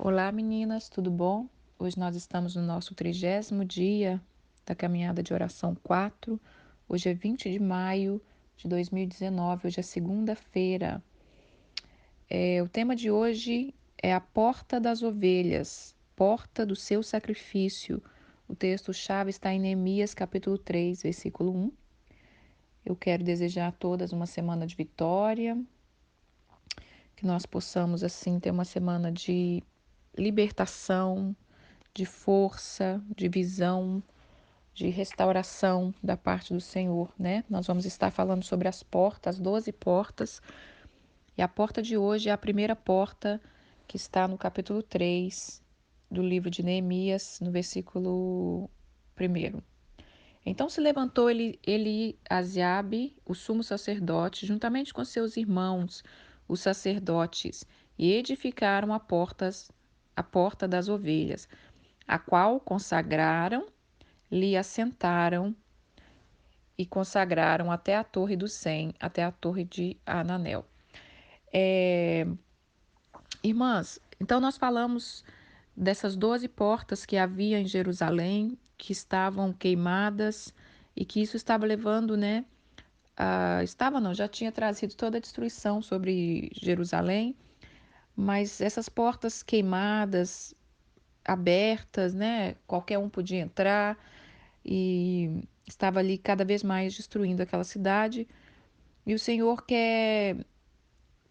Olá meninas, tudo bom? Hoje nós estamos no nosso 30º dia da caminhada de oração 4. Hoje é 20 de maio de 2019, hoje é segunda-feira. O tema de hoje é a porta das ovelhas, porta do seu sacrifício. O texto-chave está em Neemias capítulo 3, versículo 1. Eu quero desejar a todas uma semana de vitória, que nós possamos assim ter uma semana de libertação, de força, de visão, de restauração da parte do Senhor, né? Nós vamos estar falando sobre as portas, as 12 portas, e a porta de hoje é a primeira porta que está no capítulo 3 do livro de Neemias, no versículo 1. Então se levantou Eliasiabe, o sumo sacerdote, juntamente com seus irmãos, os sacerdotes, e edificaram a porta das ovelhas, a qual consagraram, lhe assentaram e consagraram até a torre do Sem, até a torre de Ananel. Irmãs, então nós falamos dessas 12 portas que havia em Jerusalém, que estavam queimadas e que isso estava levando, né? Estava não, já tinha trazido toda a destruição sobre Jerusalém, mas essas portas queimadas, abertas, né? Qualquer um podia entrar e estava ali cada vez mais destruindo aquela cidade. E o Senhor quer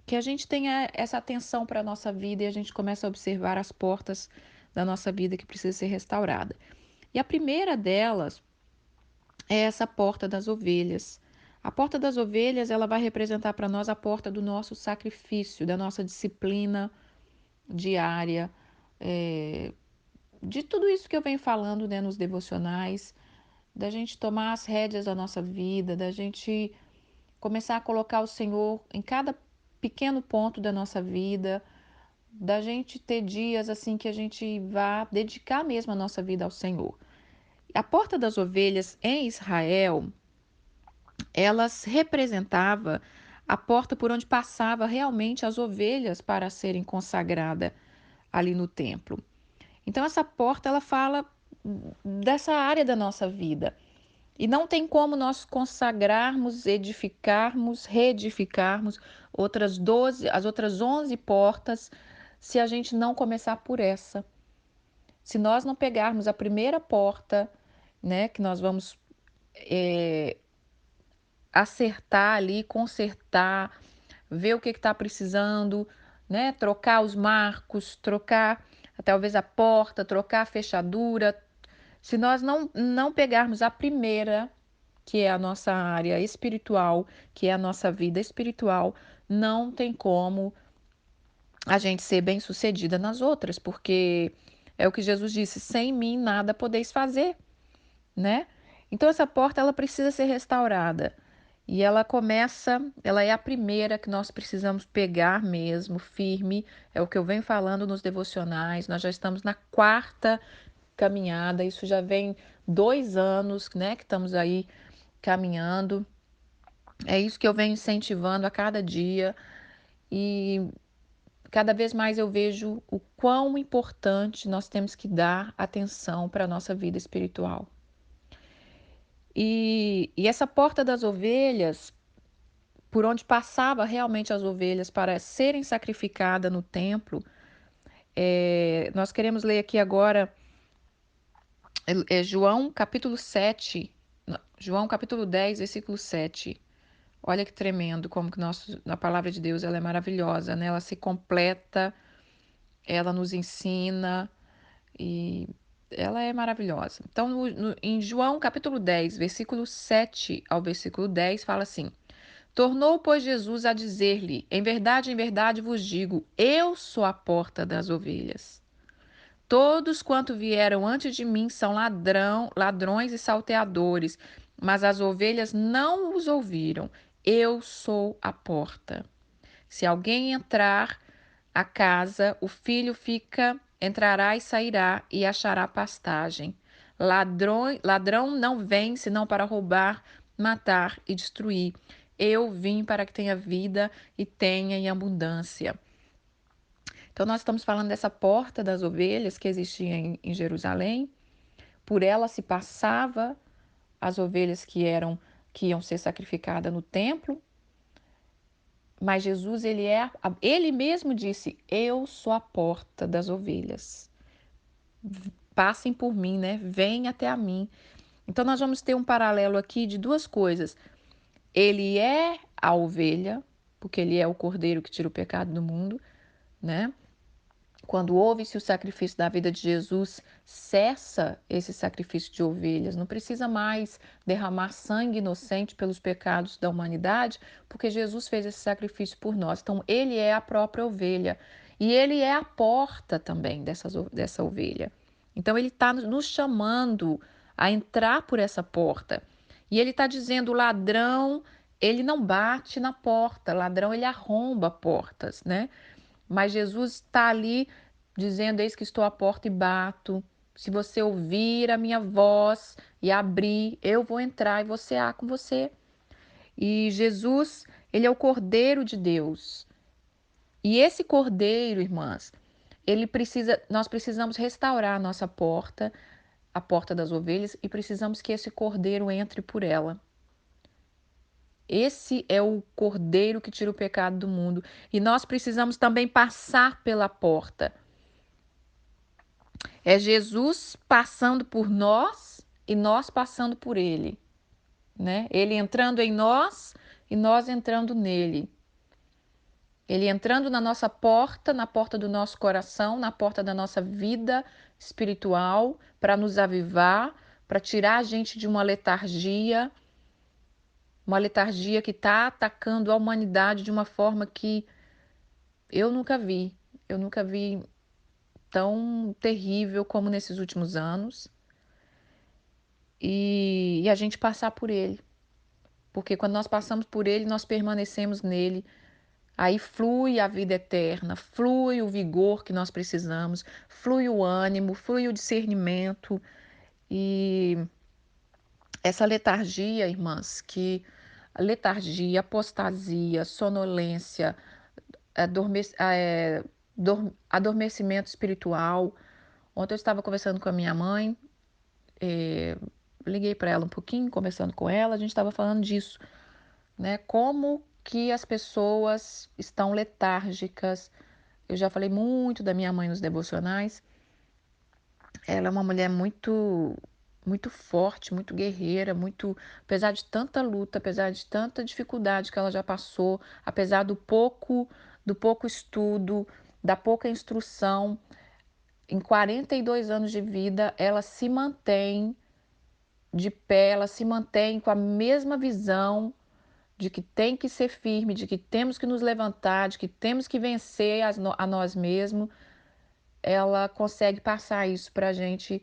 que a gente tenha essa atenção para a nossa vida e a gente comece a observar as portas da nossa vida que precisa ser restaurada. E a primeira delas é essa porta das ovelhas. A porta das ovelhas, ela vai representar para nós a porta do nosso sacrifício, da nossa disciplina diária, de tudo isso que eu venho falando, né, nos devocionais, da gente tomar as rédeas da nossa vida, da gente começar a colocar o Senhor em cada pequeno ponto da nossa vida, da gente ter dias assim que a gente vá dedicar mesmo a nossa vida ao Senhor. A porta das ovelhas em Israel, elas representava a porta por onde passava realmente as ovelhas para serem consagradas ali no templo. Então essa porta ela fala dessa área da nossa vida. E não tem como nós consagrarmos, edificarmos, reedificarmos as outras 11 portas se a gente não começar por essa. Se nós não pegarmos a primeira porta, né, que nós vamos acertar ali, consertar, ver o que está precisando, né, trocar os marcos, trocar talvez a porta, trocar a fechadura. Se nós não pegarmos a primeira, que é a nossa área espiritual, que é a nossa vida espiritual, não tem como a gente ser bem-sucedida nas outras, porque é o que Jesus disse: sem mim nada podeis fazer, né? Então essa porta ela precisa ser restaurada. E ela é a primeira que nós precisamos pegar mesmo, firme. É o que eu venho falando nos devocionais. Nós já estamos na quarta caminhada, isso já vem 2 anos, né, que estamos aí caminhando. É isso que eu venho incentivando a cada dia e cada vez mais eu vejo o quão importante nós temos que dar atenção para a nossa vida espiritual. E essa porta das ovelhas, por onde passava realmente as ovelhas para serem sacrificadas no templo, nós queremos ler aqui agora João capítulo 7, João capítulo 10, versículo 7. Olha que tremendo, como que a palavra de Deus ela é maravilhosa, né? Ela se completa, ela nos ensina e ela é maravilhosa. Então, em João capítulo 10, versículo 7 ao versículo 10, fala assim: Tornou, pois, Jesus a dizer-lhe: em verdade vos digo, eu sou a porta das ovelhas. Todos quanto vieram antes de mim são ladrões e salteadores, mas as ovelhas não os ouviram. Eu sou a porta. Se alguém entrar a casa, o filho entrará e sairá e achará pastagem. Ladrão não vem senão para roubar, matar e destruir. Eu vim para que tenha vida e tenha em abundância. Então, nós estamos falando dessa porta das ovelhas que existia em Jerusalém. Por ela se passava as ovelhas que iam ser sacrificadas no templo. Mas Jesus, ele mesmo disse: Eu sou a porta das ovelhas. Passem por mim, né? Venham até a mim. Então, nós vamos ter um paralelo aqui de duas coisas. Ele é a ovelha, porque ele é o cordeiro que tira o pecado do mundo, né? Quando ouve-se o sacrifício da vida de Jesus, cessa esse sacrifício de ovelhas. Não precisa mais derramar sangue inocente pelos pecados da humanidade, porque Jesus fez esse sacrifício por nós. Então, ele é a própria ovelha. E ele é a porta também dessa ovelha. Então, ele está nos chamando a entrar por essa porta. E ele está dizendo: o ladrão, ele não bate na porta, ladrão, ele arromba portas, né? Mas Jesus está ali dizendo: Eis que estou à porta e bato. Se você ouvir a minha voz e abrir, eu vou entrar e vou cear com você. E Jesus, ele é o Cordeiro de Deus. E esse Cordeiro, irmãs, nós precisamos restaurar a nossa porta, a porta das ovelhas, e precisamos que esse Cordeiro entre por ela. Esse é o Cordeiro que tira o pecado do mundo. E nós precisamos também passar pela porta. É Jesus passando por nós e nós passando por ele, né? Ele entrando em nós e nós entrando nele. Ele entrando na nossa porta, na porta do nosso coração, na porta da nossa vida espiritual, para nos avivar, para tirar a gente de uma letargia que está atacando a humanidade de uma forma que eu nunca vi. Eu nunca vi tão terrível como nesses últimos anos. E a gente passar por ele. Porque quando nós passamos por ele, nós permanecemos nele. Aí flui a vida eterna, flui o vigor que nós precisamos, flui o ânimo, flui o discernimento. E essa letargia, irmãs, que letargia, apostasia, sonolência, adormecimento espiritual. Ontem eu estava conversando com a minha mãe, liguei para ela um pouquinho, conversando com ela, a gente estava falando disso, né? Como que as pessoas estão letárgicas. Eu já falei muito da minha mãe nos devocionais. Ela é uma mulher muito forte, muito guerreira, apesar de tanta luta, apesar de tanta dificuldade que ela já passou, apesar do pouco estudo, da pouca instrução, em 42 anos de vida, ela se mantém de pé, ela se mantém com a mesma visão de que tem que ser firme, de que temos que nos levantar, de que temos que vencer a nós mesmos. Ela consegue passar isso para a gente.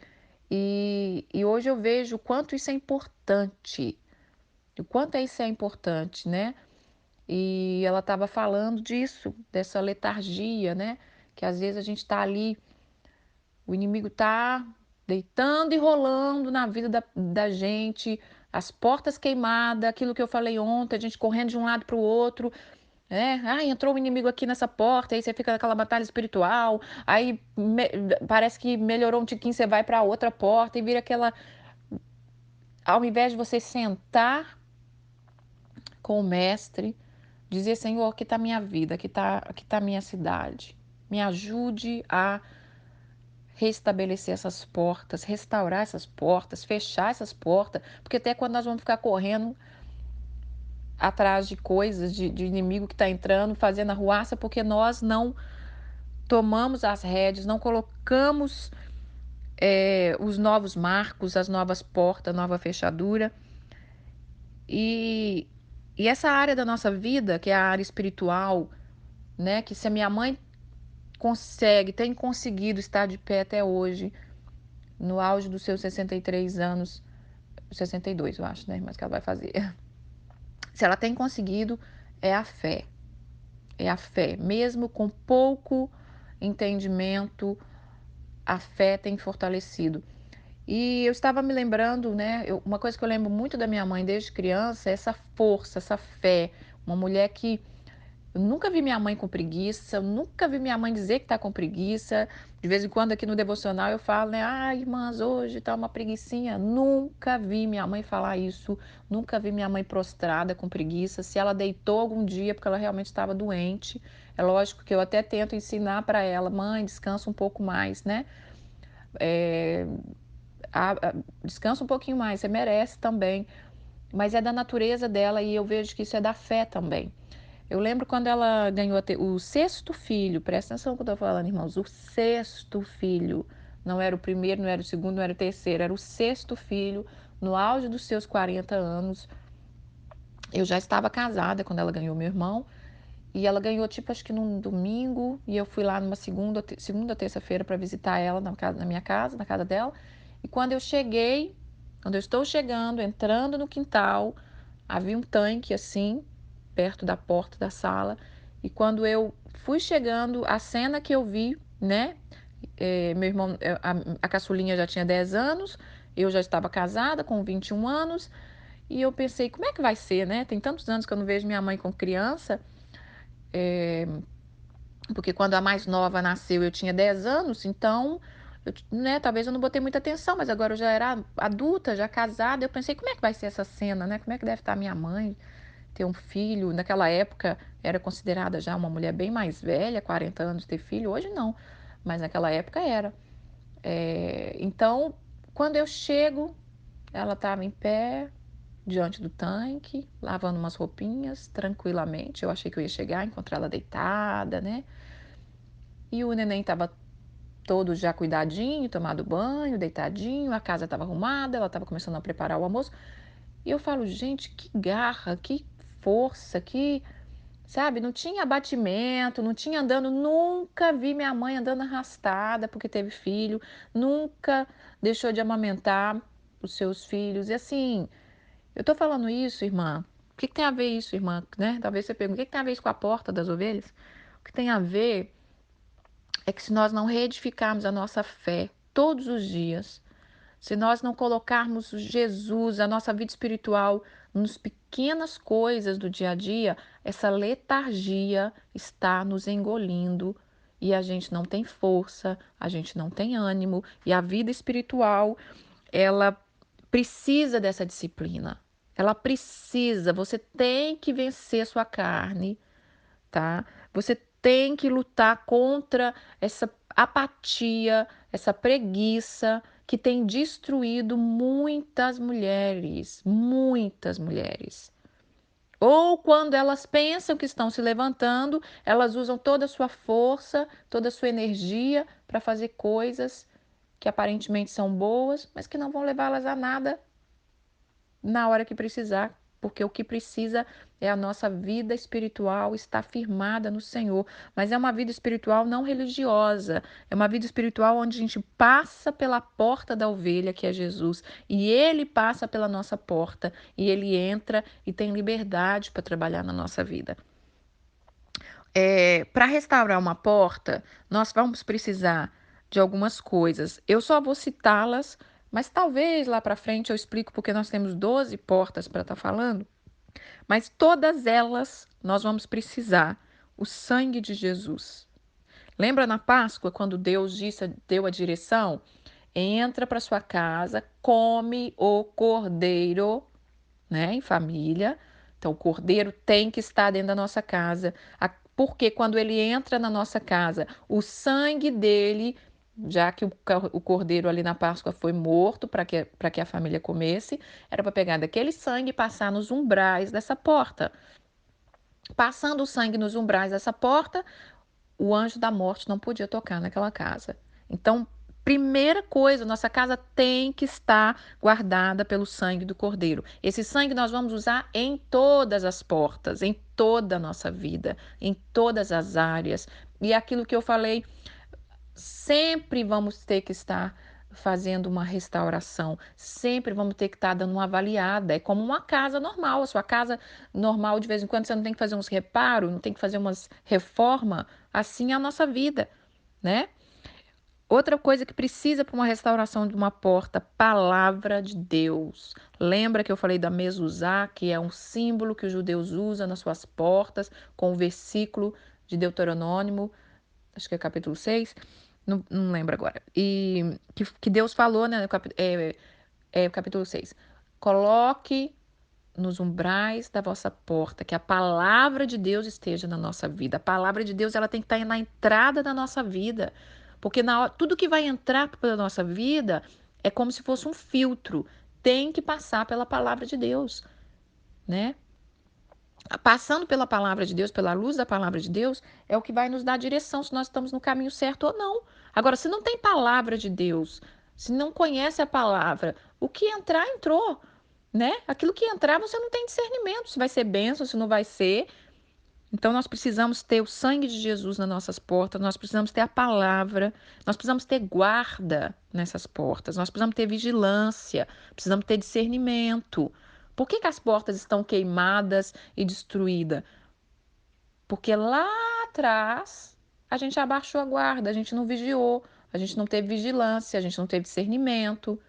E hoje eu vejo o quanto isso é importante, o quanto isso é importante, né? E ela estava falando disso, dessa letargia, né? Que às vezes a gente está ali, o inimigo está deitando e rolando na vida da gente, as portas queimadas, aquilo que eu falei ontem, a gente correndo de um lado para o outro, entrou um inimigo aqui nessa porta, aí você fica naquela batalha espiritual, aí parece que melhorou um tiquinho, você vai para outra porta e vira aquela. Ao invés de você sentar com o mestre, dizer: Senhor, aqui está minha vida, aqui tá minha cidade, me ajude a restabelecer essas portas, restaurar essas portas, fechar essas portas, porque até quando nós vamos ficar correndo atrás de coisas, de inimigo que está entrando, fazendo arruaça, porque nós não tomamos as rédeas, não colocamos os novos marcos, as novas portas, a nova fechadura. E, e essa área da nossa vida, que é a área espiritual, né? Que se a minha mãe tem conseguido estar de pé até hoje, no auge dos seus 63 anos, 62 eu acho, né? Mas que ela vai fazer. Se ela tem conseguido, é a fé. É a fé. Mesmo com pouco entendimento, a fé tem fortalecido. E eu estava me lembrando, né? Uma coisa que eu lembro muito da minha mãe desde criança é essa força, essa fé. Uma mulher que Eu nunca vi minha mãe com preguiça, eu nunca vi minha mãe dizer que tá com preguiça. De vez em quando aqui no devocional eu falo, né? Ah, irmãs, hoje tá uma preguicinha. Nunca vi minha mãe falar isso, nunca vi minha mãe prostrada com preguiça. Se ela deitou algum dia porque ela realmente estava doente, é lógico que eu até tento ensinar para ela, mãe, descansa um pouco mais, né? É, descansa um pouquinho mais, você merece também. Mas é da natureza dela e eu vejo que isso é da fé também. Eu lembro quando ela ganhou o sexto filho, presta atenção no que eu estou falando, irmãos, o sexto filho, não era o primeiro, não era o segundo, não era o terceiro, era o sexto filho, no auge dos seus 40 anos. Eu já estava casada quando ela ganhou meu irmão, e ela ganhou, tipo, acho que num domingo, e eu fui lá numa segunda ou terça-feira para visitar ela na minha casa, na casa dela. E quando eu cheguei, quando eu estou chegando, entrando no quintal, havia um tanque assim, perto da porta da sala. E quando eu fui chegando, a cena que eu vi, né? Meu irmão, a caçulinha já tinha 10 anos, eu já estava casada com 21 anos, e eu pensei, como é que vai ser, né? Tem tantos anos que eu não vejo minha mãe com criança. Porque quando a mais nova nasceu eu tinha 10 anos, então, né, talvez eu não botei muita atenção, mas agora eu já era adulta, já casada, eu pensei, como é que vai ser essa cena, né? Como é que deve estar minha mãe, ter um filho? Naquela época era considerada já uma mulher bem mais velha, 40 anos ter filho, hoje não, mas naquela época era. Então, quando eu chego, ela estava em pé, diante do tanque, lavando umas roupinhas, tranquilamente. Eu achei que eu ia chegar, encontrar ela deitada, né? E o neném estava todo já cuidadinho, tomado banho, deitadinho, a casa estava arrumada, ela estava começando a preparar o almoço. E eu falo, gente, que garra, que força, que, sabe, não tinha abatimento, não tinha andando, nunca vi minha mãe andando arrastada porque teve filho, nunca deixou de amamentar os seus filhos. E assim, eu tô falando isso, irmã, o que que tem a ver isso, irmã, né? Talvez você pergunte, o que que tem a ver isso com a porta das ovelhas? O que tem a ver é que se nós não reedificarmos a nossa fé todos os dias, se nós não colocarmos Jesus, a nossa vida espiritual, nas pequenas coisas do dia a dia, essa letargia está nos engolindo e a gente não tem força, a gente não tem ânimo, e a vida espiritual, ela precisa dessa disciplina. Ela precisa, você tem que vencer sua carne, tá? Você tem que lutar contra essa apatia, essa preguiça que tem destruído muitas mulheres, muitas mulheres. Ou quando elas pensam que estão se levantando, elas usam toda a sua força, toda a sua energia para fazer coisas que aparentemente são boas, mas que não vão levá-las a nada na hora que precisar, porque o que precisa é a nossa vida espiritual estar firmada no Senhor. Mas é uma vida espiritual não religiosa, é uma vida espiritual onde a gente passa pela porta da ovelha, que é Jesus, e ele passa pela nossa porta, e ele entra e tem liberdade para trabalhar na nossa vida. Para restaurar uma porta, nós vamos precisar de algumas coisas. Eu só vou citá-las, mas talvez lá para frente eu explico porque nós temos 12 portas para estar falando. Mas todas elas nós vamos precisar o sangue de Jesus. Lembra na Páscoa quando Deus deu a direção? Entra para sua casa, come o cordeiro, né, em família. Então, o cordeiro tem que estar dentro da nossa casa, porque quando ele entra na nossa casa, o sangue dele, já que o cordeiro ali na Páscoa foi morto para que a família comesse, era para pegar daquele sangue e passar nos umbrais dessa porta. Passando o sangue nos umbrais dessa porta, o anjo da morte não podia tocar naquela casa. Então, primeira coisa, nossa casa tem que estar guardada pelo sangue do Cordeiro. Esse sangue nós vamos usar em todas as portas, em toda a nossa vida, em todas as áreas. E aquilo que eu falei, sempre vamos ter que estar fazendo uma restauração, sempre vamos ter que estar dando uma avaliada. É como uma casa normal, a sua casa normal, de vez em quando você não tem que fazer uns reparos, não tem que fazer umas reforma, assim é a nossa vida, né? Outra coisa que precisa para uma restauração de uma porta, palavra de Deus. Lembra que eu falei da mezuzá, que é um símbolo que os judeus usam nas suas portas, com o versículo de Deuteronômio, acho que é capítulo 6, não lembro agora. E que Deus falou, né, no capítulo 6. Coloque nos umbrais da vossa porta, que a palavra de Deus esteja na nossa vida. A palavra de Deus, ela tem que estar na entrada da nossa vida, porque tudo que vai entrar pela nossa vida é como se fosse um filtro, tem que passar pela palavra de Deus, né? Passando pela palavra de Deus, pela luz da palavra de Deus, é o que vai nos dar direção se nós estamos no caminho certo ou não. Agora, se não tem palavra de Deus, se não conhece a palavra, o que entrar, entrou, né? Aquilo que entrar, você não tem discernimento, se vai ser bênção, se não vai ser. Então, nós precisamos ter o sangue de Jesus nas nossas portas, nós precisamos ter a palavra, nós precisamos ter guarda nessas portas, nós precisamos ter vigilância, precisamos ter discernimento. Por que as portas estão queimadas e destruídas? Porque lá atrás a gente abaixou a guarda, a gente não vigiou, a gente não teve vigilância, a gente não teve discernimento.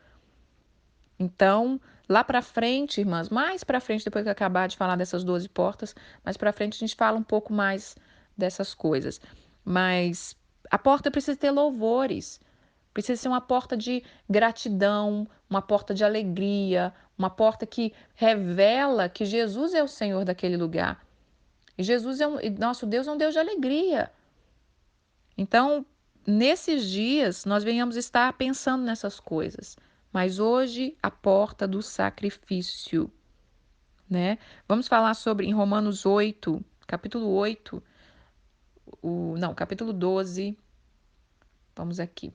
Então, lá para frente, irmãs, mais para frente, depois que eu acabar de falar dessas 12 portas, mais para frente a gente fala um pouco mais dessas coisas. Mas a porta precisa ter louvores, precisa ser uma porta de gratidão, uma porta de alegria, uma porta que revela que Jesus é o Senhor daquele lugar. E nosso Deus é um Deus de alegria. Então, nesses dias, nós venhamos estar pensando nessas coisas. Mas hoje, a porta do sacrifício, né? Vamos falar sobre em Romanos 8, capítulo 8, capítulo 12. Vamos aqui.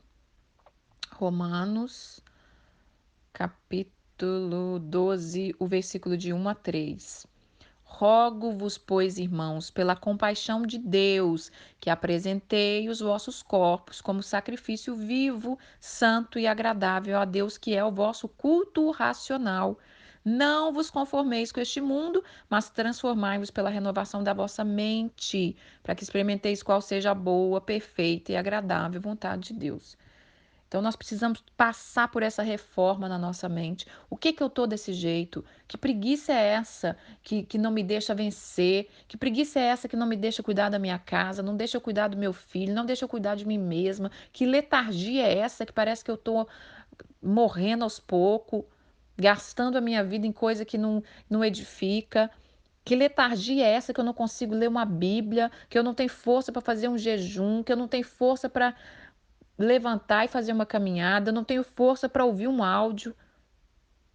Romanos, capítulo 12, o versículo de 1 a 3. Rogo-vos, pois, irmãos, pela compaixão de Deus, que apresentei os vossos corpos como sacrifício vivo, santo e agradável a Deus, que é o vosso culto racional. Não vos conformeis com este mundo, mas transformai-vos pela renovação da vossa mente, para que experimenteis qual seja a boa, perfeita e agradável vontade de Deus. Então, nós precisamos passar por essa reforma na nossa mente. O que que eu tô desse jeito? Que preguiça é essa que não me deixa vencer? Que preguiça é essa que não me deixa cuidar da minha casa, não deixa eu cuidar do meu filho, não deixa eu cuidar de mim mesma? Que letargia é essa que parece que eu tô morrendo aos poucos, gastando a minha vida em coisa que não edifica? Que letargia é essa que eu não consigo ler uma Bíblia, que eu não tenho força para fazer um jejum, que eu não tenho força para levantar e fazer uma caminhada, não tenho força para ouvir um áudio?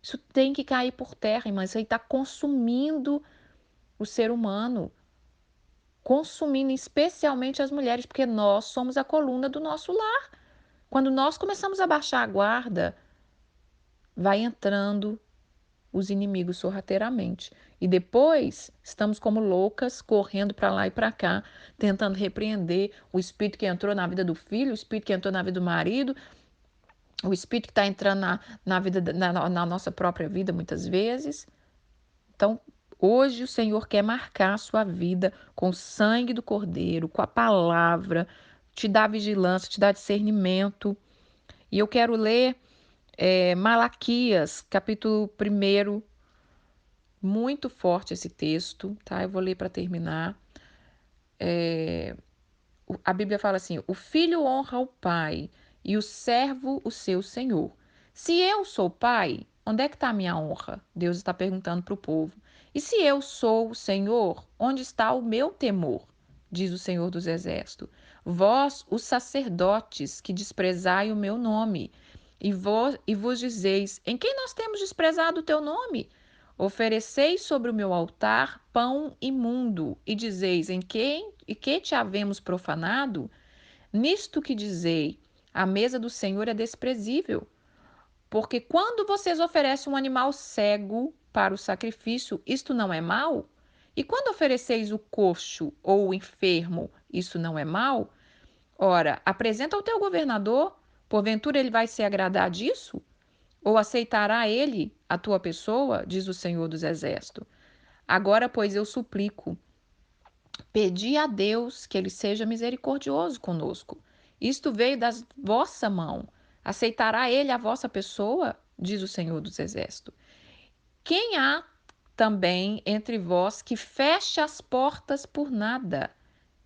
Isso tem que cair por terra, irmã. Isso aí está consumindo o ser humano, consumindo especialmente as mulheres, porque nós somos a coluna do nosso lar. Quando nós começamos a baixar a guarda, vai entrando os inimigos sorrateiramente. E depois estamos como loucas, correndo para lá e para cá, tentando repreender o espírito que entrou na vida do filho, o espírito que entrou na vida do marido, o espírito que está entrando na vida, na nossa própria vida muitas vezes. Então, hoje o Senhor quer marcar a sua vida com o sangue do Cordeiro, com a palavra, te dá vigilância, te dá discernimento. E eu quero ler Malaquias, capítulo 1, muito forte esse texto, tá? Eu vou ler para terminar. A Bíblia fala assim: o filho honra o pai e o servo o seu senhor. Se eu sou pai, onde é que está a minha honra? Deus está perguntando para o povo. E se eu sou o Senhor, onde está o meu temor? Diz o Senhor dos Exércitos. Vós, os sacerdotes, que desprezai o meu nome, e vos dizeis: em quem nós temos desprezado o teu nome? Ofereceis sobre o meu altar pão imundo, e dizeis: em quem e que te havemos profanado? Nisto que dizei: a mesa do Senhor é desprezível. Porque quando vocês oferecem um animal cego para o sacrifício, isto não é mal? E quando ofereceis o coxo ou o enfermo, isso não é mal? Ora, apresenta ao teu governador, porventura ele vai se agradar disso? Ou aceitará ele a tua pessoa? Diz o Senhor dos Exércitos. Agora, pois, eu suplico, pedi a Deus que ele seja misericordioso conosco Isto veio da vossa mão. Aceitará ele a vossa pessoa? Diz o Senhor dos Exércitos. Quem há também entre vós que feche as portas por nada,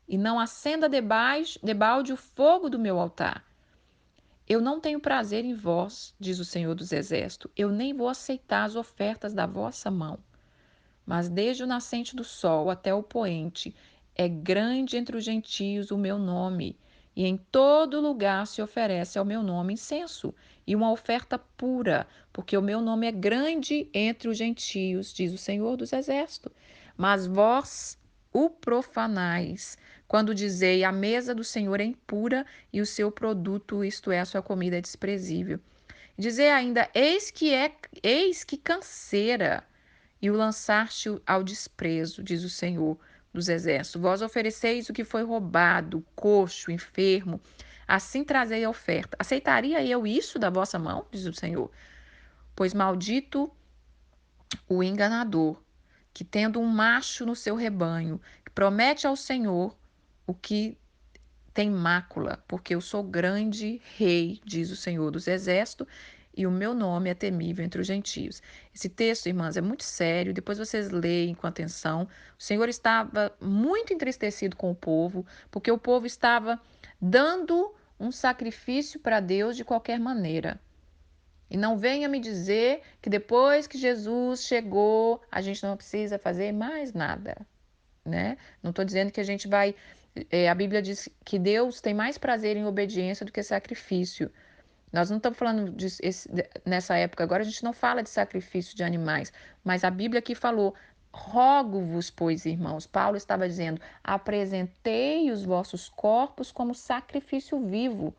e não acenda debalde o fogo do meu altar? Eu não tenho prazer em vós, diz o Senhor dos Exércitos, eu nem vou aceitar as ofertas da vossa mão. Mas desde o nascente do sol até o poente, é grande entre os gentios o meu nome, e em todo lugar se oferece ao meu nome incenso e uma oferta pura, porque o meu nome é grande entre os gentios, diz o Senhor dos Exércitos. Mas vós o profanais, quando dizei a mesa do Senhor é impura e o seu produto, isto é, a sua comida, é desprezível. Dizer ainda, eis que canseira, e o lançaste ao desprezo, diz o Senhor dos Exércitos. Vós ofereceis o que foi roubado, coxo, enfermo, assim trazei a oferta. Aceitaria eu isso da vossa mão, diz o Senhor? Pois maldito o enganador, que tendo um macho no seu rebanho, que promete ao Senhor o que tem mácula, porque eu sou grande rei, diz o Senhor dos Exércitos, e o meu nome é temível entre os gentios. Esse texto, irmãs, é muito sério, depois vocês leem com atenção. O Senhor estava muito entristecido com o povo, porque o povo estava dando um sacrifício para Deus de qualquer maneira. E não venha me dizer que depois que Jesus chegou, a gente não precisa fazer mais nada, né? Não estou dizendo que a gente vai. A Bíblia diz que Deus tem mais prazer em obediência do que sacrifício. Nós não estamos falando nessa época agora, a gente não fala de sacrifício de animais, mas a Bíblia aqui falou: rogo-vos, pois, irmãos. Paulo estava dizendo: apresentei os vossos corpos como sacrifício vivo.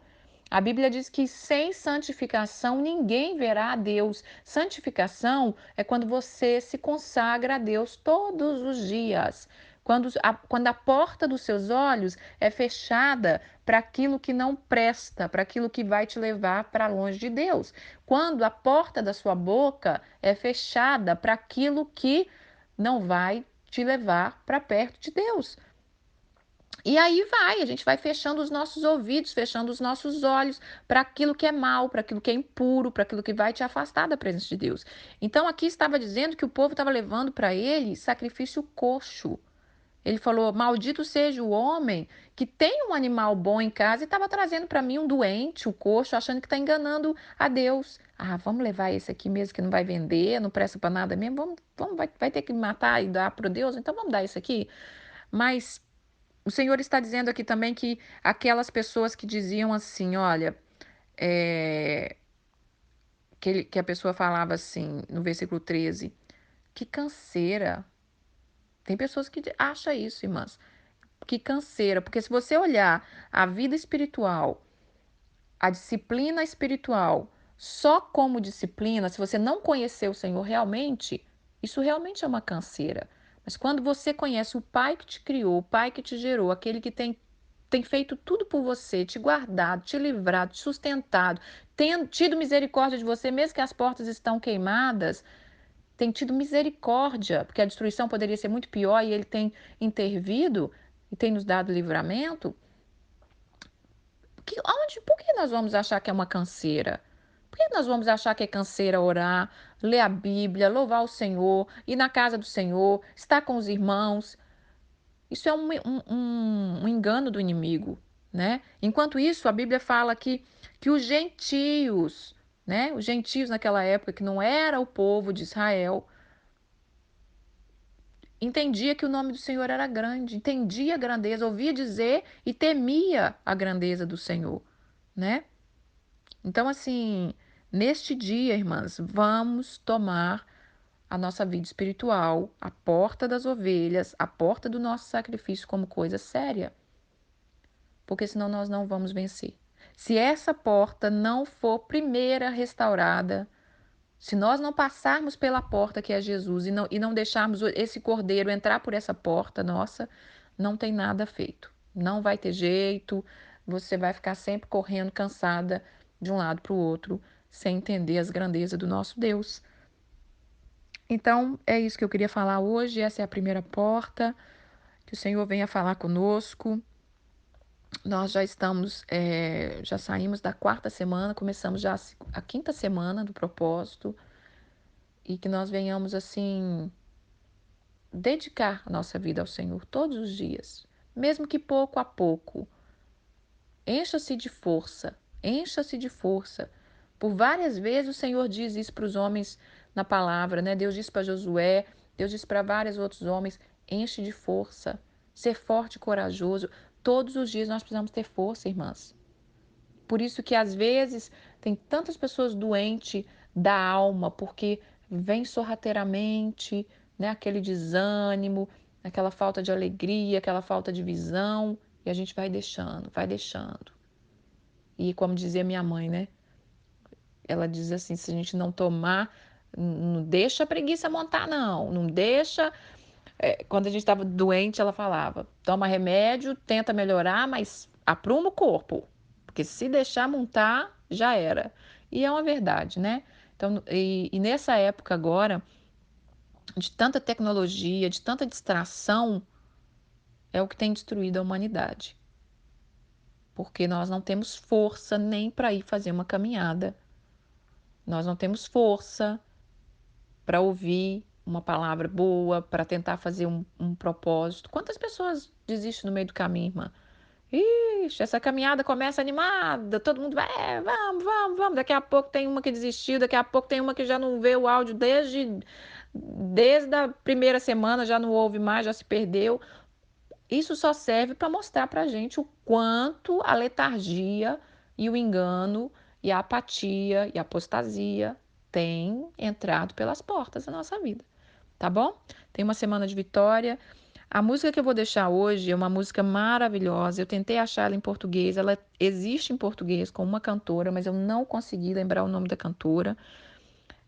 A Bíblia diz que sem santificação ninguém verá a Deus. Santificação é quando você se consagra a Deus todos os dias. Quando a porta dos seus olhos é fechada para aquilo que não presta, para aquilo que vai te levar para longe de Deus. Quando a porta da sua boca é fechada para aquilo que não vai te levar para perto de Deus. E aí a gente vai fechando os nossos ouvidos, fechando os nossos olhos para aquilo que é mal, para aquilo que é impuro, para aquilo que vai te afastar da presença de Deus. Então aqui estava dizendo que o povo estava levando para ele sacrifício coxo. Ele falou: maldito seja o homem que tem um animal bom em casa e estava trazendo para mim um doente, o coxo, achando que está enganando a Deus. Ah, vamos levar esse aqui mesmo que não vai vender, não presta para nada mesmo, vai ter que matar e dar para Deus, então vamos dar isso aqui. Mas o Senhor está dizendo aqui também que aquelas pessoas que diziam assim, olha, é, que a pessoa falava assim, no versículo 13, que canseira. Tem pessoas que acham isso, irmãs. Que canseira, porque se você olhar a vida espiritual, a disciplina espiritual, só como disciplina, se você não conhecer o Senhor realmente, isso realmente é uma canseira. Mas quando você conhece o Pai que te criou, o Pai que te gerou, aquele que tem feito tudo por você, te guardado, te livrado, te sustentado, tem tido misericórdia de você, mesmo que as portas estão queimadas, tem tido misericórdia, porque a destruição poderia ser muito pior e ele tem intervido e tem nos dado livramento. Por que nós vamos achar que é uma canseira? Por que nós vamos achar que é canseira orar, ler a Bíblia, louvar o Senhor, ir na casa do Senhor, estar com os irmãos? Isso é um engano do inimigo, né? Enquanto isso, a Bíblia fala que os gentios, né? Os gentios naquela época, que não era o povo de Israel, entendia que o nome do Senhor era grande, entendia a grandeza, ouvia dizer e temia a grandeza do Senhor, né? Então, assim, neste dia, irmãs, vamos tomar a nossa vida espiritual, a porta das ovelhas, a porta do nosso sacrifício como coisa séria, porque senão nós não vamos vencer. Se essa porta não for primeira restaurada, se nós não passarmos pela porta que é Jesus e não deixarmos esse cordeiro entrar por essa porta, nossa, não tem nada feito. Não vai ter jeito, você vai ficar sempre correndo cansada de um lado para o outro, sem entender as grandezas do nosso Deus. Então, é isso que eu queria falar hoje. Essa é a primeira porta. Que o Senhor venha falar conosco. Nós já estamos, já saímos da quarta semana, começamos já a quinta semana do propósito, e que nós venhamos, assim, dedicar a nossa vida ao Senhor todos os dias, mesmo que pouco a pouco. Encha-se de força, encha-se de força. Por várias vezes o Senhor diz isso para os homens na palavra, né? Deus disse para Josué, Deus disse para vários outros homens: enche de força, ser forte e corajoso. Todos os dias nós precisamos ter força, irmãs. Por isso que às vezes tem tantas pessoas doentes da alma, porque vem sorrateiramente, né, aquele desânimo, aquela falta de alegria, aquela falta de visão, e a gente vai deixando, vai deixando. E como dizia minha mãe, né? Ela diz assim: se a gente não tomar, não deixa a preguiça montar, não. Não deixa. Quando a gente estava doente, ela falava: toma remédio, tenta melhorar, mas apruma o corpo. Porque se deixar montar, já era. E é uma verdade, né? Então, e nessa época agora, de tanta tecnologia, de tanta distração, é o que tem destruído a humanidade. Porque nós não temos força nem para ir fazer uma caminhada. Nós não temos força para ouvir uma palavra boa, para tentar fazer um propósito. Quantas pessoas desistem no meio do caminho, irmã? Ixi, essa caminhada começa animada, todo mundo vai, vamos, vamos, vamos. Daqui a pouco tem uma que desistiu, daqui a pouco tem uma que já não vê o áudio desde a primeira semana, já não ouve mais, já se perdeu. Isso só serve para mostrar para a gente o quanto a letargia e o engano e a apatia e a apostasia têm entrado pelas portas da nossa vida, tá bom? Tem uma semana de vitória. A música que eu vou deixar hoje é uma música maravilhosa. Eu tentei achar ela em português, ela existe em português com uma cantora, mas eu não consegui lembrar o nome da cantora.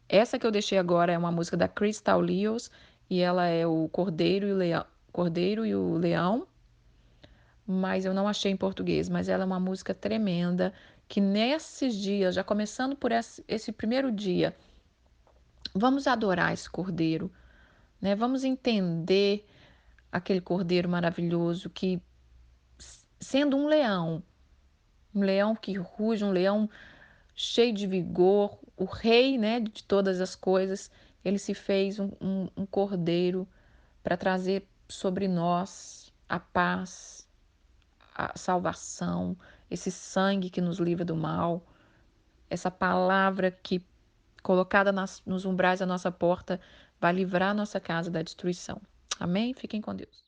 Essa que eu deixei agora é uma música da Crystal Lewis e ela é o Cordeiro e o Leão, mas eu não achei em português. Mas ela é uma música tremenda que nesses dias, já começando por esse primeiro dia, vamos adorar esse Cordeiro, né? Vamos entender aquele Cordeiro maravilhoso que, sendo um leão que ruge, um leão cheio de vigor, o rei, né, de todas as coisas, ele se fez um cordeiro para trazer sobre nós a paz, a salvação, esse sangue que nos livra do mal, essa palavra que, colocada nos umbrais da nossa porta, vai livrar a nossa casa da destruição. Amém? Fiquem com Deus.